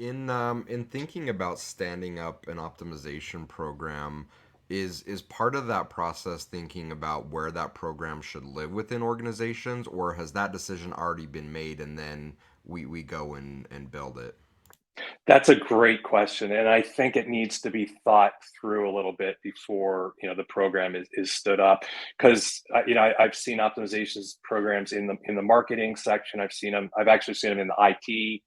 In thinking about standing up an optimization program, is part of that process thinking about where that program should live within organizations, or has that decision already been made and then we go and build it? That's a great question, and I think it needs to be thought through a little bit before, the program is stood up. 'Cause, I've seen optimizations programs in the marketing section. I've actually seen them in the IT,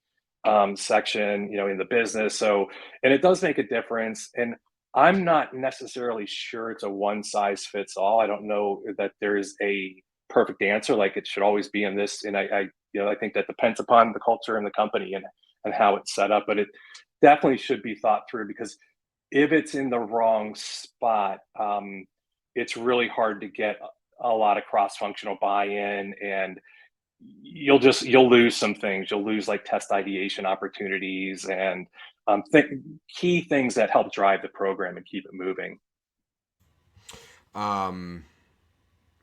section, in the business, and it does make a difference, and I'm not necessarily sure it's a one size fits all. I don't know that there is a perfect answer, like it should always be in this, and I think that depends upon the culture and the company and how it's set up. But it definitely should be thought through because if it's in the wrong spot, it's really hard to get a lot of cross-functional buy-in, and you'll lose some things. You'll lose like test ideation opportunities and key things that help drive the program and keep it moving. Um,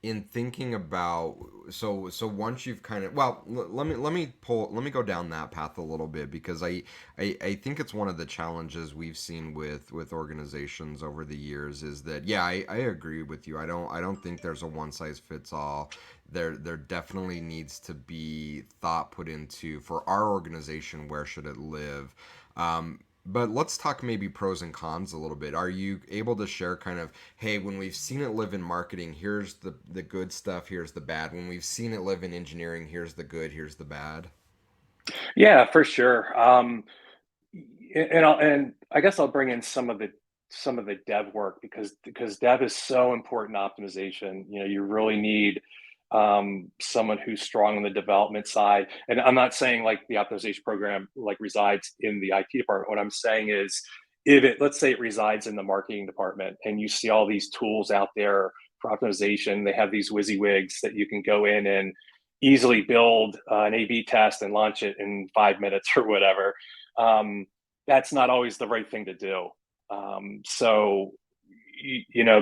in thinking about so once you've kind of let me go down that path a little bit because I think it's one of the challenges we've seen with organizations over the years is that yeah I agree with you. I don't think there's a one size fits all. There definitely needs to be thought put into for our organization where should it live. But let's talk maybe pros and cons a little bit. Are you able to share kind of, hey, when we've seen it live in marketing, here's the good stuff, here's the bad. When we've seen it live in engineering, here's the good, here's the bad. Yeah, for sure. And I guess I'll bring in some of the dev work because dev is so important in optimization. You really need someone who's strong on the development side. And I'm not saying like the optimization program like resides in the IT department. What I'm saying is, if it let's say it resides in the marketing department, and you see all these tools out there for optimization, they have these WYSIWYGs that you can go in and easily build an A/B test and launch it in 5 minutes or whatever. Um, that's not always the right thing to do. So,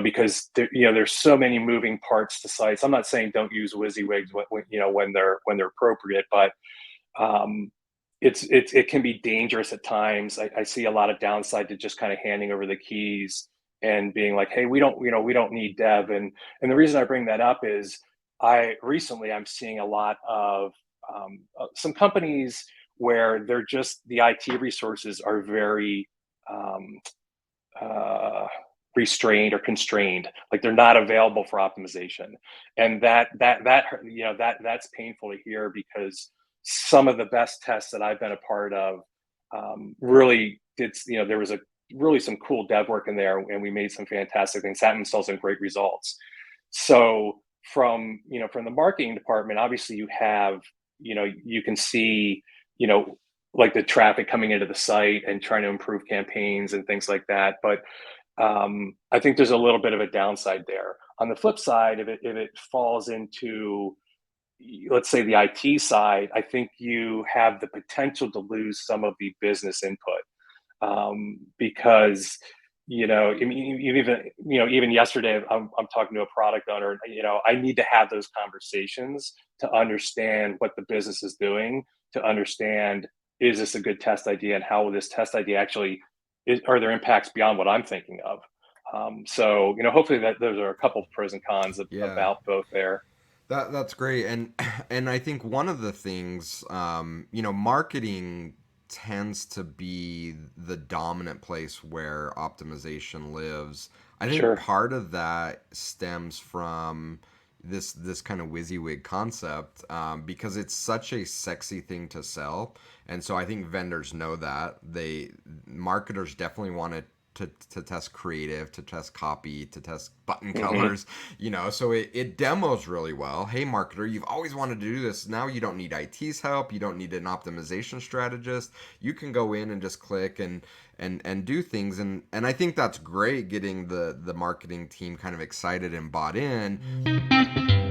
because there's so many moving parts to sites. I'm not saying don't use WYSIWYGs when they're appropriate, but um, it can be dangerous at times. I see a lot of downside to just kind of handing over the keys and being like, "Hey, we don't need dev." And the reason I bring that up is I'm seeing a lot of some companies where they're just the IT resources are very um, uh, restrained or constrained, like they're not available for optimization, and that's painful to hear because some of the best tests that I've been a part of really did. There was a really some cool dev work in there, and we made some fantastic things, had themselves some great results. So from the marketing department, obviously you can see you know like the traffic coming into the site and trying to improve campaigns and things like that. But I think there's a little bit of a downside there. On the flip side, if it falls into, let's say, the IT side, I think you have the potential to lose some of the business input because I mean, even yesterday, I'm talking to a product owner. I need to have those conversations to understand what the business is doing, to understand is this a good test idea, and how will this test idea actually are there impacts beyond what I'm thinking of. So hopefully that those are a couple of pros and cons Yeah. about both there. That's great, and I think one of the things, marketing tends to be the dominant place where optimization lives. I think Sure. part of that stems from this kind of WYSIWYG concept because it's such a sexy thing to sell, and so I think vendors know that they marketers definitely want to test creative, to test copy, to test button Hmm. colors, so it demos really well. Hey, marketer, you've always wanted to do this. Now you don't need IT's help. You don't need an optimization strategist. You can go in and just click and do things. And I think that's great getting the marketing team kind of excited and bought in.